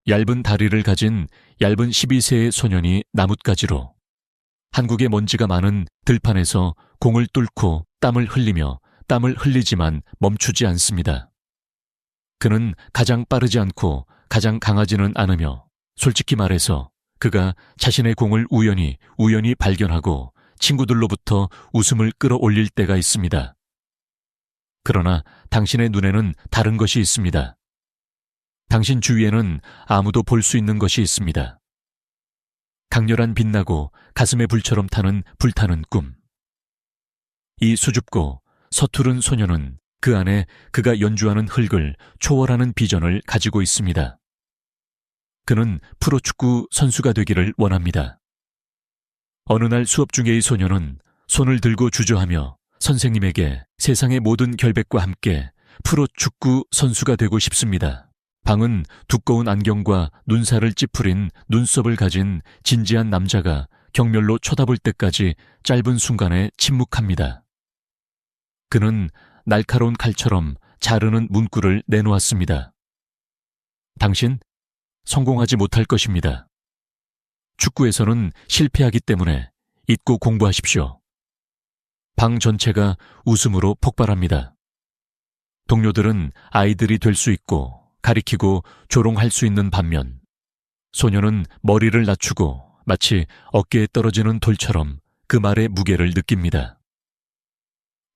얇은 다리를 가진 얇은 12세의 소년이 나뭇가지로 한국의 먼지가 많은 들판에서 공을 뚫고 땀을 흘리며 땀을 흘리지만 멈추지 않습니다. 그는 가장 빠르지 않고 가장 강하지는 않으며 솔직히 말해서 그가 자신의 공을 우연히 발견하고 친구들로부터 웃음을 끌어올릴 때가 있습니다. 그러나 당신의 눈에는 다른 것이 있습니다. 당신 주위에는 아무도 볼 수 있는 것이 있습니다. 강렬한 빛나고 가슴에 불처럼 타는 불타는 꿈. 이 수줍고 서투른 소녀는 그 안에 그가 연주하는 흙을 초월하는 비전을 가지고 있습니다. 그는 프로축구 선수가 되기를 원합니다. 어느 날 수업 중에 이 소녀는 손을 들고 주저하며 선생님에게 세상의 모든 결백과 함께 프로축구 선수가 되고 싶습니다. 방은 두꺼운 안경과 눈살을 찌푸린 눈썹을 가진 진지한 남자가 경멸로 쳐다볼 때까지 짧은 순간에 침묵합니다. 그는 날카로운 칼처럼 자르는 문구를 내놓았습니다. 당신 성공하지 못할 것입니다. 축구에서는 실패하기 때문에 잊고 공부하십시오. 방 전체가 웃음으로 폭발합니다. 동료들은 아이들이 될 수 있고 가리키고 조롱할 수 있는 반면 소녀는 머리를 낮추고 마치 어깨에 떨어지는 돌처럼 그 말의 무게를 느낍니다.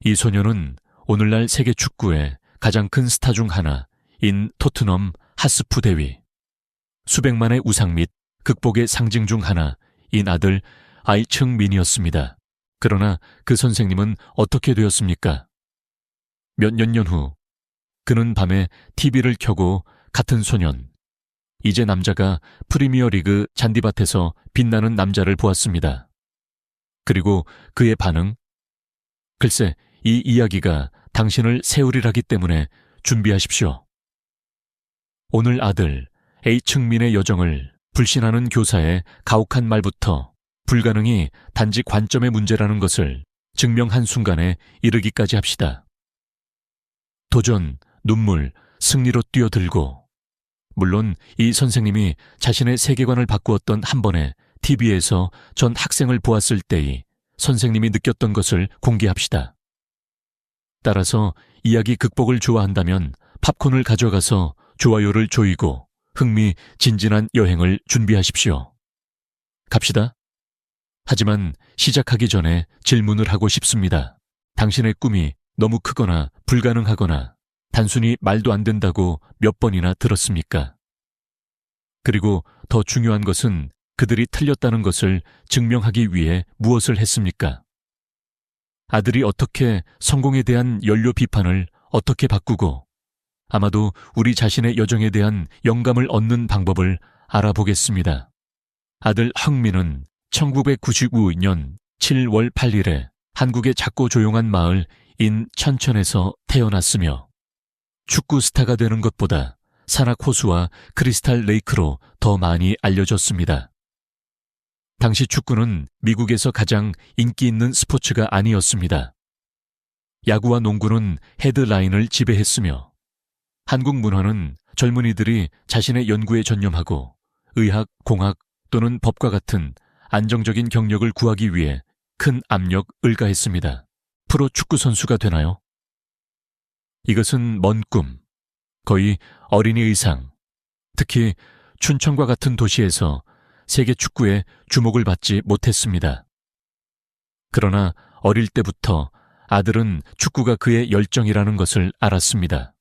이 소녀는 오늘날 세계 축구의 가장 큰 스타 중 하나인 토트넘 하스프 대위, 수백만의 우상 및 극복의 상징 중 하나인 아들 아이층민이었습니다. 그러나 그 선생님은 어떻게 되었습니까? 몇 년 후 그는 밤에 TV를 켜고 같은 소년, 이제 남자가 프리미어리그 잔디밭에서 빛나는 남자를 보았습니다. 그리고 그의 반응? 글쎄, 이 이야기가 당신을 세우리라기 때문에 준비하십시오. 오늘 아들 A층민의 여정을 불신하는 교사의 가혹한 말부터 불가능이 단지 관점의 문제라는 것을 증명한 순간에 이르기까지 합시다. 도전, 눈물, 승리로 뛰어들고, 물론 이 선생님이 자신의 세계관을 바꾸었던 한 번에 TV에서 전 학생을 보았을 때의 선생님이 느꼈던 것을 공개합시다. 따라서 이야기 극복을 좋아한다면 팝콘을 가져가서 좋아요를 조이고 흥미진진한 여행을 준비하십시오. 갑시다. 하지만 시작하기 전에 질문을 하고 싶습니다. 당신의 꿈이 너무 크거나 불가능하거나 단순히 말도 안 된다고 몇 번이나 들었습니까? 그리고 더 중요한 것은 그들이 틀렸다는 것을 증명하기 위해 무엇을 했습니까? 아들이 어떻게 성공에 대한 연료 비판을 어떻게 바꾸고 아마도 우리 자신의 여정에 대한 영감을 얻는 방법을 알아보겠습니다. 아들 황민은 1995년 7월 8일에 한국의 작고 조용한 마을 인천천에서 태어났으며 축구 스타가 되는 것보다 산악 호수와 크리스탈 레이크로 더 많이 알려졌습니다. 당시 축구는 미국에서 가장 인기 있는 스포츠가 아니었습니다. 야구와 농구는 헤드라인을 지배했으며 한국 문화는 젊은이들이 자신의 연구에 전념하고 의학, 공학 또는 법과 같은 안정적인 경력을 구하기 위해 큰 압력을 가했습니다. 프로 축구 선수가 되나요? 이것은 먼 꿈, 거의 어린이 의상, 특히 춘천과 같은 도시에서 세계 축구에 주목을 받지 못했습니다. 그러나 어릴 때부터 아들은 축구가 그의 열정이라는 것을 알았습니다.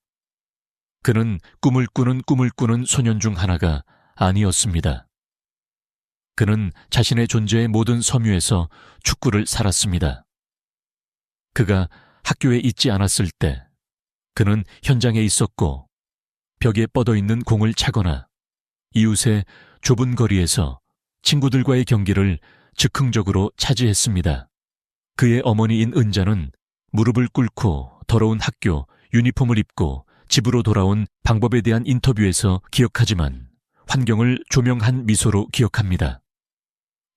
그는 꿈을 꾸는 소년 중 하나가 아니었습니다. 그는 자신의 존재의 모든 섬유에서 축구를 살았습니다. 그가 학교에 있지 않았을 때 그는 현장에 있었고 벽에 뻗어있는 공을 차거나 이웃의 좁은 거리에서 친구들과의 경기를 즉흥적으로 차지했습니다. 그의 어머니인 은자는 무릎을 꿇고 더러운 학교 유니폼을 입고 집으로 돌아온 방법에 대한 인터뷰에서 기억하지만 환경을 조명한 미소로 기억합니다.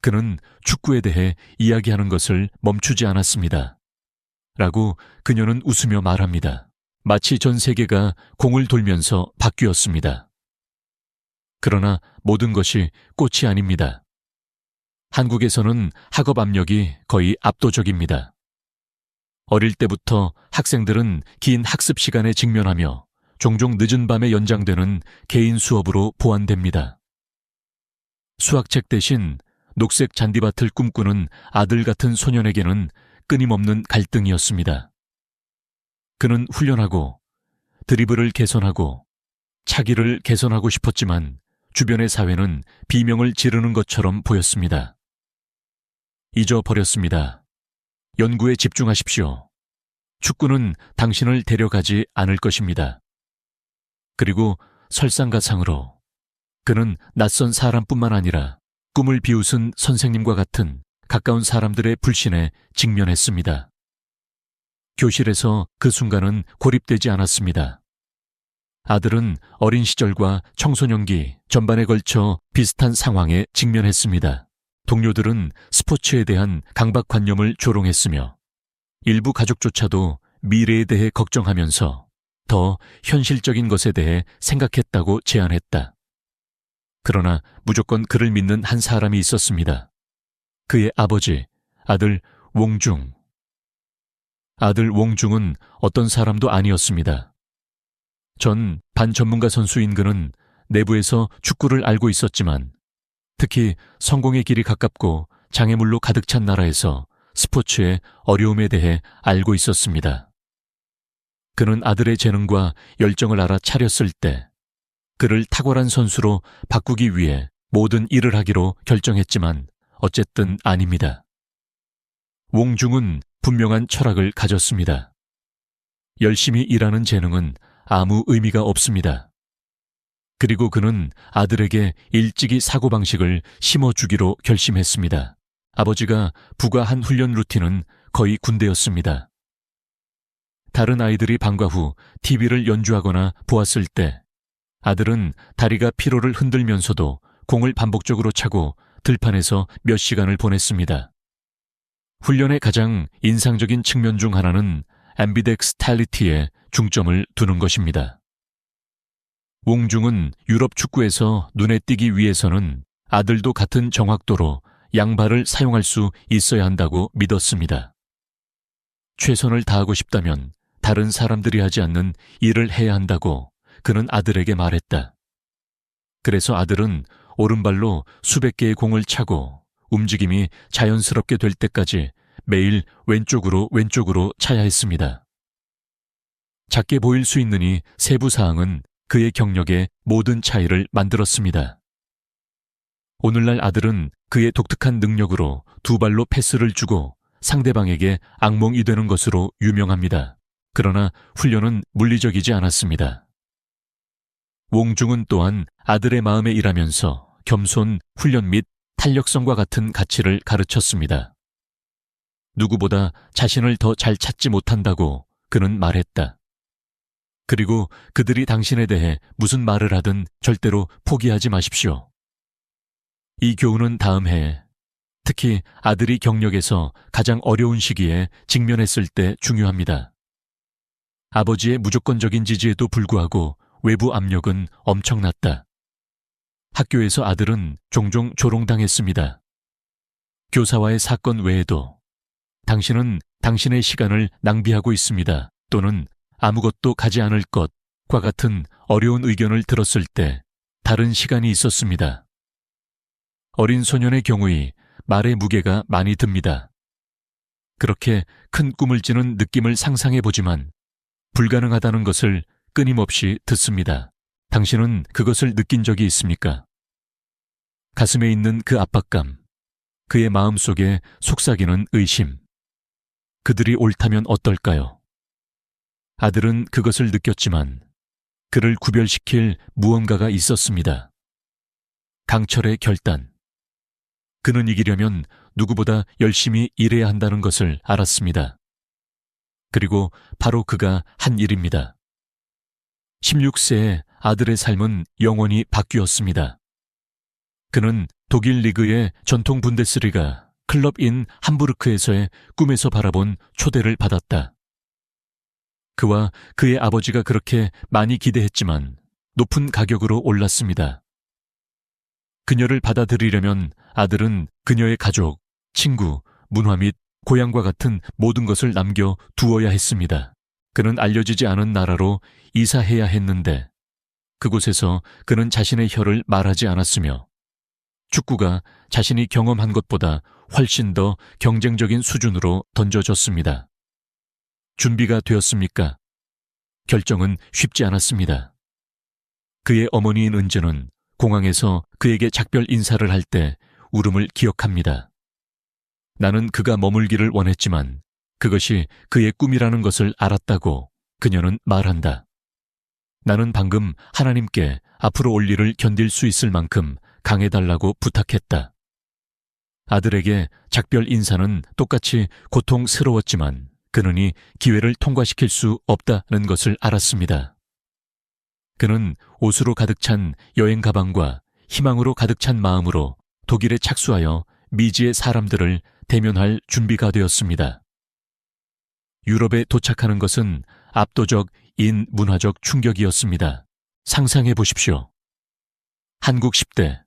그는 축구에 대해 이야기하는 것을 멈추지 않았습니다. 라고 그녀는 웃으며 말합니다. 마치 전 세계가 공을 돌면서 바뀌었습니다. 그러나 모든 것이 꽃이 아닙니다. 한국에서는 학업 압력이 거의 압도적입니다. 어릴 때부터 학생들은 긴 학습 시간에 직면하며 종종 늦은 밤에 연장되는 개인 수업으로 보완됩니다. 수학책 대신 녹색 잔디밭을 꿈꾸는 아들 같은 소년에게는 끊임없는 갈등이었습니다. 그는 훈련하고 드리블을 개선하고 차기를 개선하고 싶었지만 주변의 사회는 비명을 지르는 것처럼 보였습니다. 잊어버렸습니다. 연구에 집중하십시오. 축구는 당신을 데려가지 않을 것입니다. 그리고 설상가상으로 그는 낯선 사람뿐만 아니라 꿈을 비웃은 선생님과 같은 가까운 사람들의 불신에 직면했습니다. 교실에서 그 순간은 고립되지 않았습니다. 아들은 어린 시절과 청소년기 전반에 걸쳐 비슷한 상황에 직면했습니다. 동료들은 스포츠에 대한 강박관념을 조롱했으며 일부 가족조차도 미래에 대해 걱정하면서 더 현실적인 것에 대해 생각했다고 제안했다. 그러나 무조건 그를 믿는 한 사람이 있었습니다. 그의 아버지, 아들 웡중. 아들 웡중은 어떤 사람도 아니었습니다. 전 반전문가 선수인 그는 내부에서 축구를 알고 있었지만 특히 성공의 길이 가깝고 장애물로 가득 찬 나라에서 스포츠의 어려움에 대해 알고 있었습니다. 그는 아들의 재능과 열정을 알아 차렸을 때 그를 탁월한 선수로 바꾸기 위해 모든 일을 하기로 결정했지만 어쨌든 아닙니다. 웡중은 분명한 철학을 가졌습니다. 열심히 일하는 재능은 아무 의미가 없습니다. 그리고 그는 아들에게 일찍이 사고방식을 심어주기로 결심했습니다. 아버지가 부과한 훈련 루틴은 거의 군대였습니다. 다른 아이들이 방과 후 TV를 연주하거나 보았을 때 아들은 다리가 피로를 흔들면서도 공을 반복적으로 차고 들판에서 몇 시간을 보냈습니다. 훈련의 가장 인상적인 측면 중 하나는 앰비덱스탈리티에 중점을 두는 것입니다. 웡중은 유럽 축구에서 눈에 띄기 위해서는 아들도 같은 정확도로 양발을 사용할 수 있어야 한다고 믿었습니다. 최선을 다하고 싶다면 다른 사람들이 하지 않는 일을 해야 한다고 그는 아들에게 말했다. 그래서 아들은 오른발로 수백 개의 공을 차고 움직임이 자연스럽게 될 때까지 매일 왼쪽으로 차야 했습니다. 작게 보일 수 있는 이 세부 사항은 그의 경력에 모든 차이를 만들었습니다. 오늘날 아들은 그의 독특한 능력으로 두 발로 패스를 주고 상대방에게 악몽이 되는 것으로 유명합니다. 그러나 훈련은 물리적이지 않았습니다. 웡중은 또한 아들의 마음에 일하면서 겸손, 훈련 및 탄력성과 같은 가치를 가르쳤습니다. 누구보다 자신을 더 잘 찾지 못한다고 그는 말했다. 그리고 그들이 당신에 대해 무슨 말을 하든 절대로 포기하지 마십시오. 이 교훈은 다음 해에, 특히 아들이 경력에서 가장 어려운 시기에 직면했을 때 중요합니다. 아버지의 무조건적인 지지에도 불구하고 외부 압력은 엄청났다. 학교에서 아들은 종종 조롱당했습니다. 교사와의 사건 외에도 당신은 당신의 시간을 낭비하고 있습니다. 또는 아무것도 가지 않을 것과 같은 어려운 의견을 들었을 때 다른 시간이 있었습니다. 어린 소년의 경우에 말의 무게가 많이 듭니다. 그렇게 큰 꿈을 지는 느낌을 상상해 보지만 불가능하다는 것을 끊임없이 듣습니다. 당신은 그것을 느낀 적이 있습니까? 가슴에 있는 그 압박감, 그의 마음속에 속삭이는 의심. 그들이 옳다면 어떨까요? 아들은 그것을 느꼈지만 그를 구별시킬 무언가가 있었습니다. 강철의 결단. 그는 이기려면 누구보다 열심히 일해야 한다는 것을 알았습니다. 그리고 바로 그가 한 일입니다. 16세의 아들의 삶은 영원히 바뀌었습니다. 그는 독일 리그의 전통 분데스리가 클럽인 함부르크에서의 꿈에서 바라본 초대를 받았다. 그와 그의 아버지가 그렇게 많이 기대했지만 높은 가격으로 올랐습니다. 그녀를 받아들이려면 아들은 그녀의 가족, 친구, 문화 및 고향과 같은 모든 것을 남겨 두어야 했습니다. 그는 알려지지 않은 나라로 이사해야 했는데 그곳에서 그는 자신의 혀를 말하지 않았으며 축구가 자신이 경험한 것보다 훨씬 더 경쟁적인 수준으로 던져졌습니다. 준비가 되었습니까? 결정은 쉽지 않았습니다. 그의 어머니인 은재는 공항에서 그에게 작별 인사를 할 때 울음을 기억합니다. 나는 그가 머물기를 원했지만 그것이 그의 꿈이라는 것을 알았다고 그녀는 말한다. 나는 방금 하나님께 앞으로 올 일을 견딜 수 있을 만큼 강해달라고 부탁했다. 아들에게 작별 인사는 똑같이 고통스러웠지만 그는 이 기회를 통과시킬 수 없다는 것을 알았습니다. 그는 옷으로 가득 찬 여행 가방과 희망으로 가득 찬 마음으로 독일에 착수하여 미지의 사람들을 대면할 준비가 되었습니다. 유럽에 도착하는 것은 압도적 인문화적 충격이었습니다. 상상해 보십시오. 한국 10대,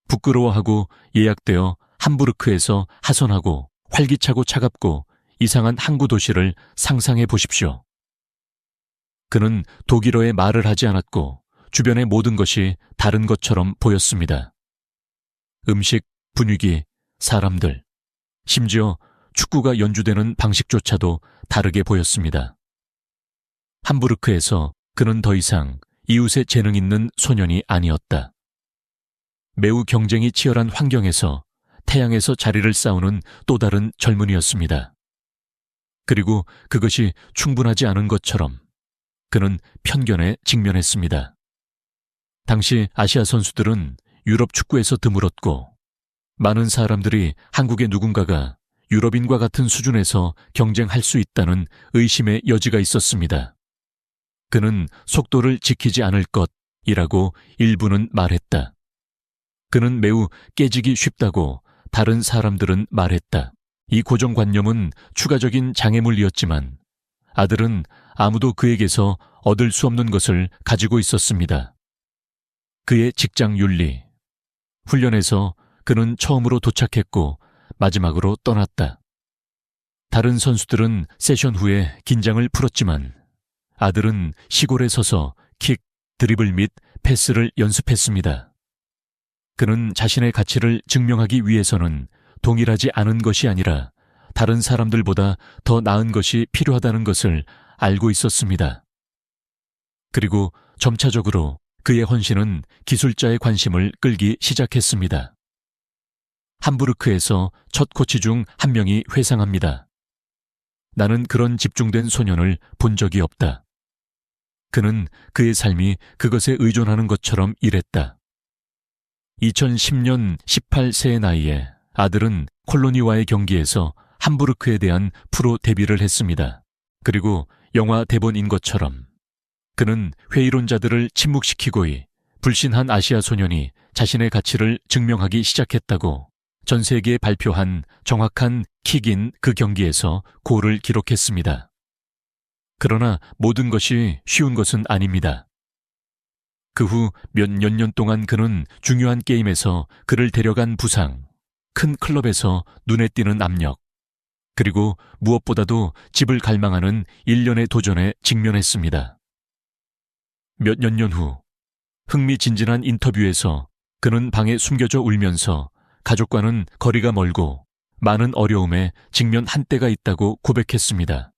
부끄러워하고 예약되어 함부르크에서 하선하고 활기차고 차갑고 이상한 항구 도시를 상상해 보십시오. 그는 독일어에 말을 하지 않았고 주변의 모든 것이 다른 것처럼 보였습니다. 음식, 분위기, 사람들, 심지어 축구가 연주되는 방식조차도 다르게 보였습니다. 함부르크에서 그는 더 이상 이웃의 재능 있는 소년이 아니었다. 매우 경쟁이 치열한 환경에서 태양에서 자리를 쌓우는 또 다른 젊은이였습니다. 그리고 그것이 충분하지 않은 것처럼 그는 편견에 직면했습니다. 당시 아시아 선수들은 유럽 축구에서 드물었고 많은 사람들이 한국의 누군가가 유럽인과 같은 수준에서 경쟁할 수 있다는 의심의 여지가 있었습니다. 그는 속도를 지키지 않을 것이라고 일부는 말했다. 그는 매우 깨지기 쉽다고 다른 사람들은 말했다. 이 고정관념은 추가적인 장애물이었지만 아들은 아무도 그에게서 얻을 수 없는 것을 가지고 있었습니다. 그의 직장 윤리. 훈련에서 그는 처음으로 도착했고 마지막으로 떠났다. 다른 선수들은 세션 후에 긴장을 풀었지만 아들은 시골에 서서 킥, 드리블 및 패스를 연습했습니다. 그는 자신의 가치를 증명하기 위해서는 동일하지 않은 것이 아니라 다른 사람들보다 더 나은 것이 필요하다는 것을 알고 있었습니다. 그리고 점차적으로 그의 헌신은 기술자의 관심을 끌기 시작했습니다. 함부르크에서 첫 코치 중 한 명이 회상합니다. 나는 그런 집중된 소년을 본 적이 없다. 그는 그의 삶이 그것에 의존하는 것처럼 일했다. 2010년 18세의 나이에 아들은 콜로니와의 경기에서 함부르크에 대한 프로 데뷔를 했습니다. 그리고 영화 대본인 것처럼 그는 회의론자들을 침묵시키고이 불신한 아시아 소년이 자신의 가치를 증명하기 시작했다고 전 세계에 발표한 정확한 킥인 그 경기에서 골을 기록했습니다. 그러나 모든 것이 쉬운 것은 아닙니다. 그 후 몇 년 동안 그는 중요한 게임에서 그를 데려간 부상, 큰 클럽에서 눈에 띄는 압력, 그리고 무엇보다도 집을 갈망하는 일련의 도전에 직면했습니다. 몇 년 후 흥미진진한 인터뷰에서 그는 방에 숨겨져 울면서 가족과는 거리가 멀고 많은 어려움에 직면한 때가 있다고 고백했습니다.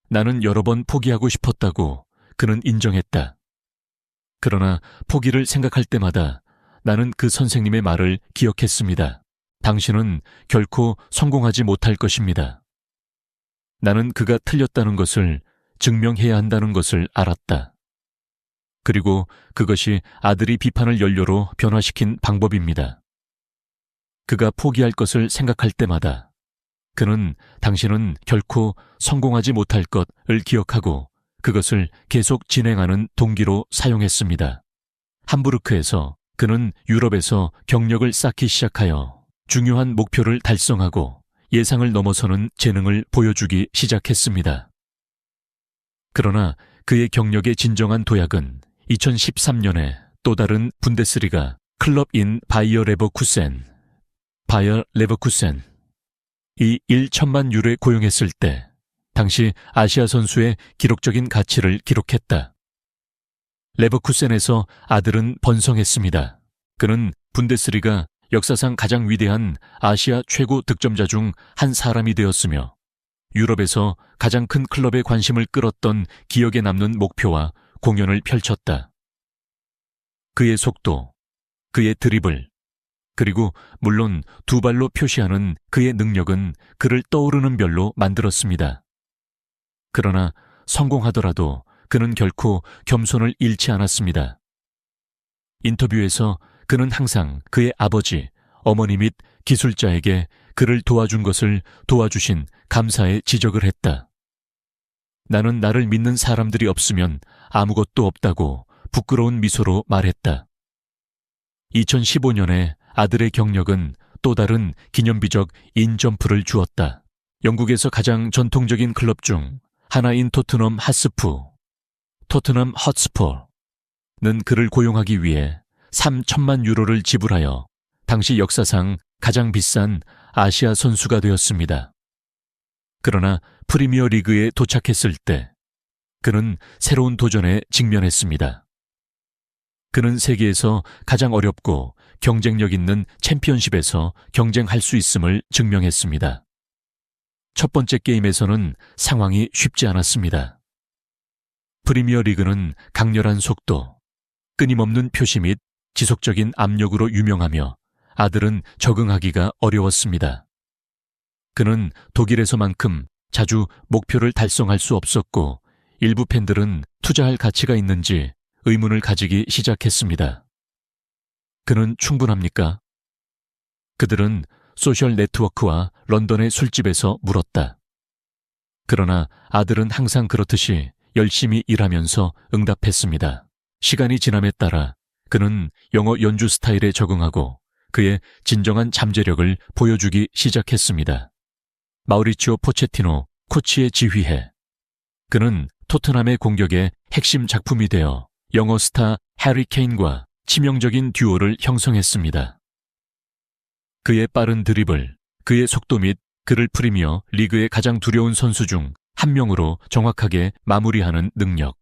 나는 여러 번 포기하고 싶었다고 그는 인정했다. 그러나 포기를 생각할 때마다 나는 그 선생님의 말을 기억했습니다. 당신은 결코 성공하지 못할 것입니다. 나는 그가 틀렸다는 것을 증명해야 한다는 것을 알았다. 그리고 그것이 아들이 비판을 연료로 변화시킨 방법입니다. 그가 포기할 것을 생각할 때마다 그는 당신은 결코 성공하지 못할 것을 기억하고 그것을 계속 진행하는 동기로 사용했습니다. 함부르크에서 그는 유럽에서 경력을 쌓기 시작하여 중요한 목표를 달성하고 예상을 넘어서는 재능을 보여주기 시작했습니다. 그러나 그의 경력의 진정한 도약은 2013년에 또 다른 분데스리가 클럽 인 바이어 레버쿠센, 바이어 레버쿠센. 이 1천만 유로에 고용했을 때 당시 아시아 선수의 기록적인 가치를 기록했다. 레버쿠센에서 아들은 번성했습니다. 그는 분데스리가 역사상 가장 위대한 아시아 최고 득점자 중 한 사람이 되었으며 유럽에서 가장 큰 클럽의 관심을 끌었던 기억에 남는 목표와 공연을 펼쳤다. 그의 속도, 그의 드리블, 그리고 물론 두 발로 표시하는 그의 능력은 그를 떠오르는 별로 만들었습니다. 그러나 성공하더라도 그는 결코 겸손을 잃지 않았습니다. 인터뷰에서 그는 항상 그의 아버지, 어머니 및 기술자에게 그를 도와준 것을 도와주신 감사의 지적을 했다. 나는 나를 믿는 사람들이 없으면 아무것도 없다고 부끄러운 미소로 말했다. 2015년에 아들의 경력은 또 다른 기념비적 인점프를 주었다. 영국에서 가장 전통적인 클럽 중 하나인 토트넘 핫스퍼는 그를 고용하기 위해 3천만 유로를 지불하여 당시 역사상 가장 비싼 아시아 선수가 되었습니다. 그러나 프리미어 리그에 도착했을 때 그는 새로운 도전에 직면했습니다. 그는 세계에서 가장 어렵고 경쟁력 있는 챔피언십에서 경쟁할 수 있음을 증명했습니다. 첫 번째 게임에서는 상황이 쉽지 않았습니다. 프리미어 리그는 강렬한 속도, 끊임없는 표시 및 지속적인 압력으로 유명하며 아들은 적응하기가 어려웠습니다. 그는 독일에서만큼 자주 목표를 달성할 수 없었고 일부 팬들은 투자할 가치가 있는지 의문을 가지기 시작했습니다. 그는 충분합니까? 그들은 소셜 네트워크와 런던의 술집에서 물었다. 그러나 아들은 항상 그렇듯이 열심히 일하면서 응답했습니다. 시간이 지남에 따라 그는 영어 연주 스타일에 적응하고 그의 진정한 잠재력을 보여주기 시작했습니다. 마우리치오 포체티노 코치의 지휘해 그는 토트넘의 공격의 핵심 작품이 되어 영어 스타 해리 케인과 치명적인 듀오를 형성했습니다. 그의 빠른 드리블, 그의 속도 및 그를 프리미어 리그의 가장 두려운 선수 중 한 명으로 정확하게 마무리하는 능력.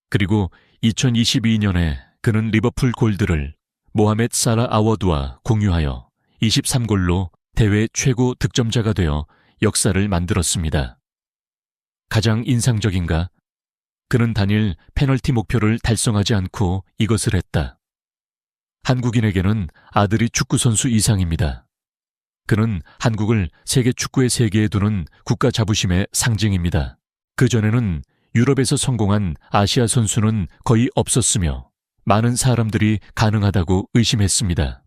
그리고 2022년에 그는 리버풀 골드를 모하메드 살라 아워드와 공유하여 23골로 대회 최고 득점자가 되어 역사를 만들었습니다. 가장 인상적인가? 그는 단일 페널티 목표를 달성하지 않고 이것을 했다. 한국인에게는 아들이 축구선수 이상입니다. 그는 한국을 세계 축구의 세계에 두는 국가 자부심의 상징입니다. 그전에는 유럽에서 성공한 아시아 선수는 거의 없었으며 많은 사람들이 가능하다고 의심했습니다.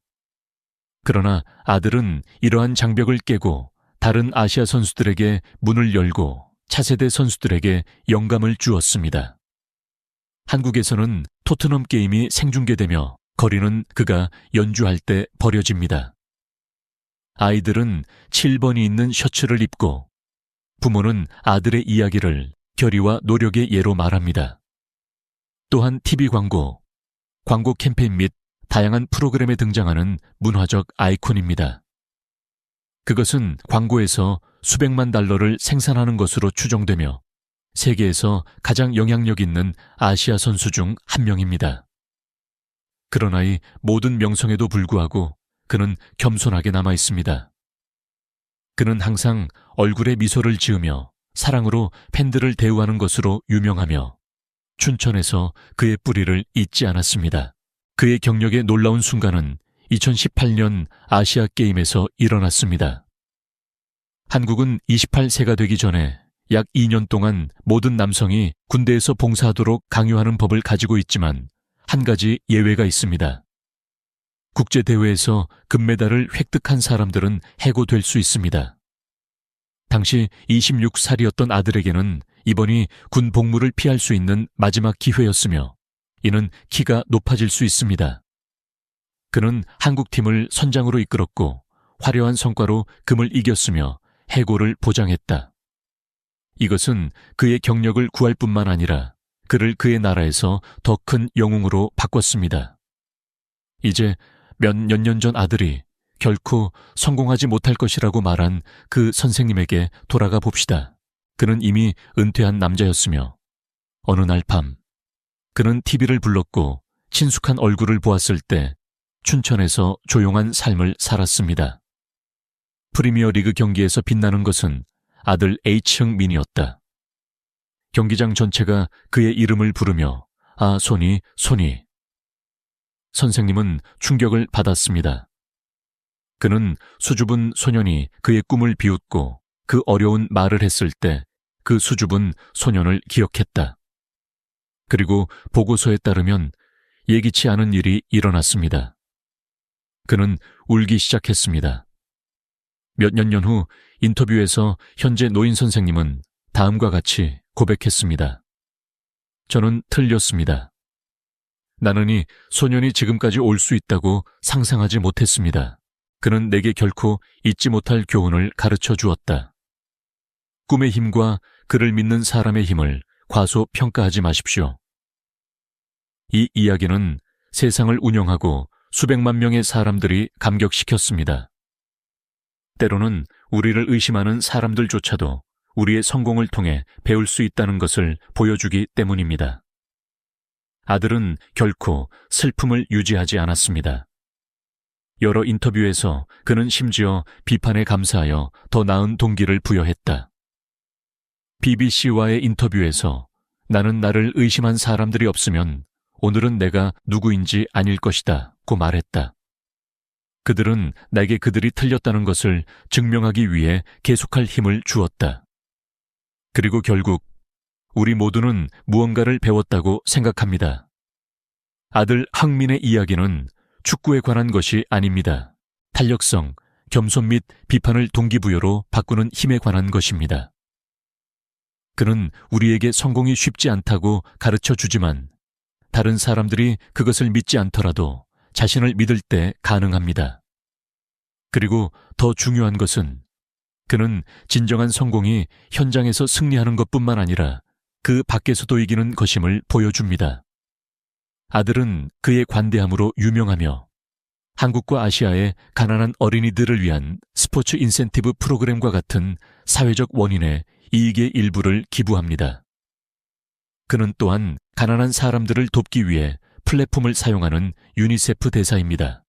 그러나 아들은 이러한 장벽을 깨고 다른 아시아 선수들에게 문을 열고 차세대 선수들에게 영감을 주었습니다. 한국에서는 토트넘 게임이 생중계되며 거리는 그가 연주할 때 버려집니다. 아이들은 7번이 있는 셔츠를 입고 부모는 아들의 이야기를 결의와 노력의 예로 말합니다. 또한 TV 광고 캠페인 및 다양한 프로그램에 등장하는 문화적 아이콘입니다. 그것은 광고에서 수백만 달러를 생산하는 것으로 추정되며 세계에서 가장 영향력 있는 아시아 선수 중 한 명입니다. 그러나 이 모든 명성에도 불구하고 그는 겸손하게 남아 있습니다. 그는 항상 얼굴에 미소를 지으며 사랑으로 팬들을 대우하는 것으로 유명하며 춘천에서 그의 뿌리를 잊지 않았습니다. 그의 경력의 놀라운 순간은 2018년 아시아 게임에서 일어났습니다. 한국은 28세가 되기 전에 약 2년 동안 모든 남성이 군대에서 봉사하도록 강요하는 법을 가지고 있지만 한 가지 예외가 있습니다. 국제대회에서 금메달을 획득한 사람들은 해고될 수 있습니다. 당시 26살이었던 아들에게는 이번이 군 복무를 피할 수 있는 마지막 기회였으며 이는 키가 높아질 수 있습니다. 그는 한국팀을 선장으로 이끌었고 화려한 성과로 금을 이겼으며 해고를 보장했다. 이것은 그의 경력을 구할 뿐만 아니라 그를 그의 나라에서 더 큰 영웅으로 바꿨습니다. 이제 몇 년 전 아들이 결코 성공하지 못할 것이라고 말한 그 선생님에게 돌아가 봅시다. 그는 이미 은퇴한 남자였으며 어느 날 밤 그는 TV를 불렀고 친숙한 얼굴을 보았을 때 춘천에서 조용한 삶을 살았습니다. 프리미어 리그 경기에서 빛나는 것은 아들 H흥민이었다. 경기장 전체가 그의 이름을 부르며 아, 손이. 선생님은 충격을 받았습니다. 그는 수줍은 소년이 그의 꿈을 비웃고 그 어려운 말을 했을 때 그 수줍은 소년을 기억했다. 그리고 보고서에 따르면 예기치 않은 일이 일어났습니다. 그는 울기 시작했습니다. 몇 년 후 인터뷰에서 현재 노인 선생님은 다음과 같이 고백했습니다. 저는 틀렸습니다. 나는 이 소년이 지금까지 올 수 있다고 상상하지 못했습니다. 그는 내게 결코 잊지 못할 교훈을 가르쳐 주었다. 꿈의 힘과 그를 믿는 사람의 힘을 과소평가하지 마십시오. 이 이야기는 세상을 운영하고 수백만 명의 사람들이 감격시켰습니다. 때로는 우리를 의심하는 사람들조차도 우리의 성공을 통해 배울 수 있다는 것을 보여주기 때문입니다. 아들은 결코 슬픔을 유지하지 않았습니다. 여러 인터뷰에서 그는 심지어 비판에 감사하여 더 나은 동기를 부여했다. BBC와의 인터뷰에서 나는 나를 의심한 사람들이 없으면 오늘은 내가 누구인지 아닐 것이다 고 말했다. 그들은 나에게 그들이 틀렸다는 것을 증명하기 위해 계속할 힘을 주었다. 그리고 결국 우리 모두는 무언가를 배웠다고 생각합니다. 아들 항민의 이야기는 축구에 관한 것이 아닙니다. 탄력성, 겸손 및 비판을 동기부여로 바꾸는 힘에 관한 것입니다. 그는 우리에게 성공이 쉽지 않다고 가르쳐 주지만 다른 사람들이 그것을 믿지 않더라도 자신을 믿을 때 가능합니다. 그리고 더 중요한 것은 그는 진정한 성공이 현장에서 승리하는 것뿐만 아니라 그 밖에서도 이기는 것임을 보여줍니다. 아들은 그의 관대함으로 유명하며 한국과 아시아의 가난한 어린이들을 위한 스포츠 인센티브 프로그램과 같은 사회적 원인에 이익의 일부를 기부합니다. 그는 또한 가난한 사람들을 돕기 위해 플랫폼을 사용하는 유니세프 대사입니다.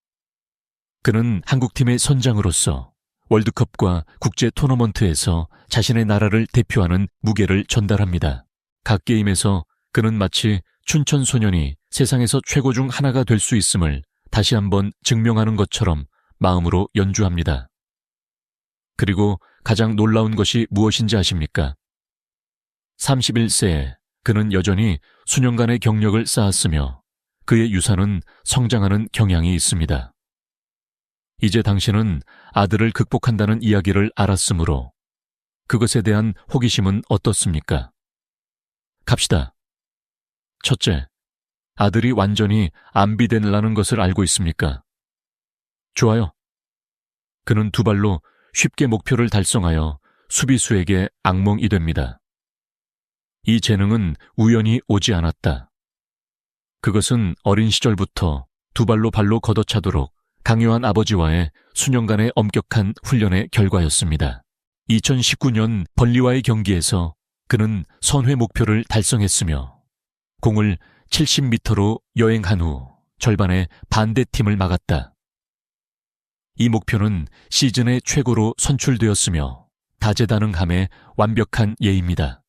그는 한국팀의 선장으로서 월드컵과 국제 토너먼트에서 자신의 나라를 대표하는 무게를 전달합니다. 각 게임에서 그는 마치 춘천 소년이 세상에서 최고 중 하나가 될 수 있음을 다시 한번 증명하는 것처럼 마음으로 연주합니다. 그리고 가장 놀라운 것이 무엇인지 아십니까? 31세에 그는 여전히 수년간의 경력을 쌓았으며 그의 유산은 성장하는 경향이 있습니다. 이제 당신은 아들을 극복한다는 이야기를 알았으므로 그것에 대한 호기심은 어떻습니까? 갑시다. 첫째, 아들이 완전히 안비된다는 것을 알고 있습니까? 좋아요. 그는 두 발로 쉽게 목표를 달성하여 수비수에게 악몽이 됩니다. 이 재능은 우연히 오지 않았다. 그것은 어린 시절부터 두 발로 걷어차도록 강요한 아버지와의 수년간의 엄격한 훈련의 결과였습니다. 2019년 번리와의 경기에서 그는 선회 목표를 달성했으며 공을 70m로 여행한 후 절반에 반대팀을 막았다. 이 목표는 시즌의 최고로 선출되었으며 다재다능함의 완벽한 예입니다.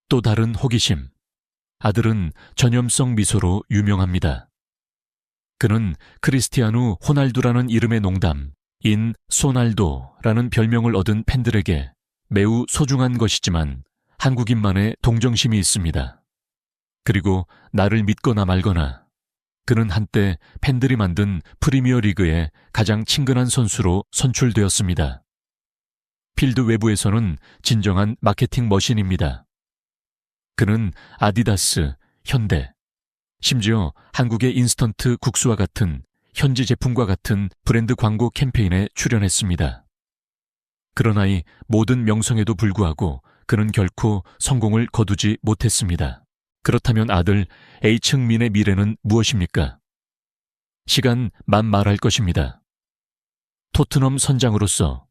또 다른 호기심. 아들은 전염성 미소로 유명합니다. 그는 크리스티아누 호날두라는 이름의 농담, 인 소날도라는 별명을 얻은 팬들에게 매우 소중한 것이지만 한국인만의 동정심이 있습니다. 그리고 나를 믿거나 말거나 그는 한때 팬들이 만든 프리미어 리그의 가장 친근한 선수로 선출되었습니다. 필드 외부에서는 진정한 마케팅 머신입니다. 그는 아디다스, 현대, 심지어 한국의 인스턴트 국수와 같은 현지 제품과 같은 브랜드 광고 캠페인에 출연했습니다. 그러나 이 모든 명성에도 불구하고 그는 결코 성공을 거두지 못했습니다. 그렇다면 아들 H흥민의 미래는 무엇입니까? 시간만 말할 것입니다. 토트넘 선장으로서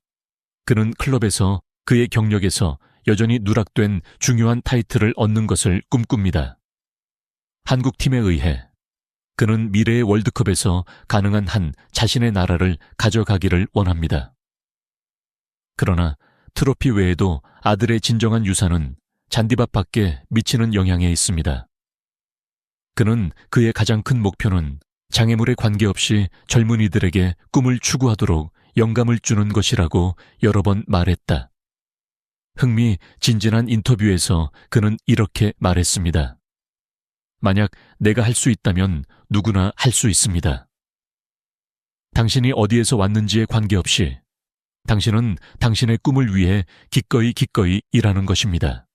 그는 클럽에서 그의 경력에서 여전히 누락된 중요한 타이틀을 얻는 것을 꿈꿉니다. 한국팀에 의해 그는 미래의 월드컵에서 가능한 한 자신의 나라를 가져가기를 원합니다. 그러나 트로피 외에도 아들의 진정한 유산은 잔디밭 밖에 미치는 영향에 있습니다. 그는 그의 가장 큰 목표는 장애물에 관계없이 젊은이들에게 꿈을 추구하도록 영감을 주는 것이라고 여러 번 말했다. 흥미진진한 인터뷰에서 그는 이렇게 말했습니다. 만약 내가 할 수 있다면 누구나 할 수 있습니다. 당신이 어디에서 왔는지에 관계없이 당신은 당신의 꿈을 위해 기꺼이 일하는 것입니다.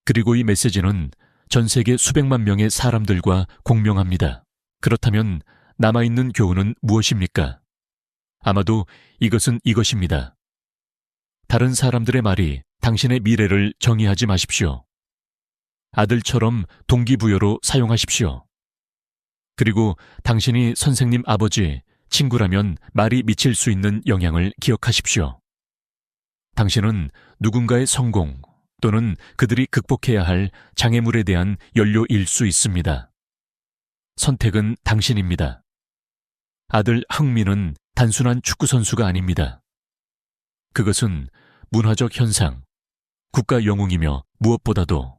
그리고 이 메시지는 전 세계 수백만 명의 사람들과 공명합니다. 그렇다면 남아있는 교훈은 무엇입니까? 아마도 이것은 이것입니다. 다른 사람들의 말이 당신의 미래를 정의하지 마십시오. 아들처럼 동기부여로 사용하십시오. 그리고 당신이 선생님 아버지, 친구라면 말이 미칠 수 있는 영향을 기억하십시오. 당신은 누군가의 성공 또는 그들이 극복해야 할 장애물에 대한 연료일 수 있습니다. 선택은 당신입니다. 아들 흥민은 단순한 축구선수가 아닙니다. 그것은 문화적 현상, 국가 영웅이며 무엇보다도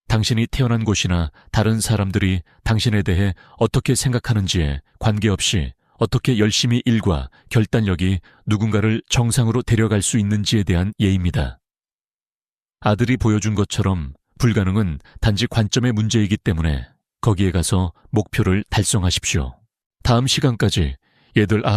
당신이 태어난 곳이나 다른 사람들이 당신에 대해 어떻게 생각하는지에 관계없이 어떻게 열심히 일과 결단력이 누군가를 정상으로 데려갈 수 있는지에 대한 예입니다. 아들이 보여준 것처럼 불가능은 단지 관점의 문제이기 때문에 거기에 가서 목표를 달성하십시오. 다음 시간까지 얘들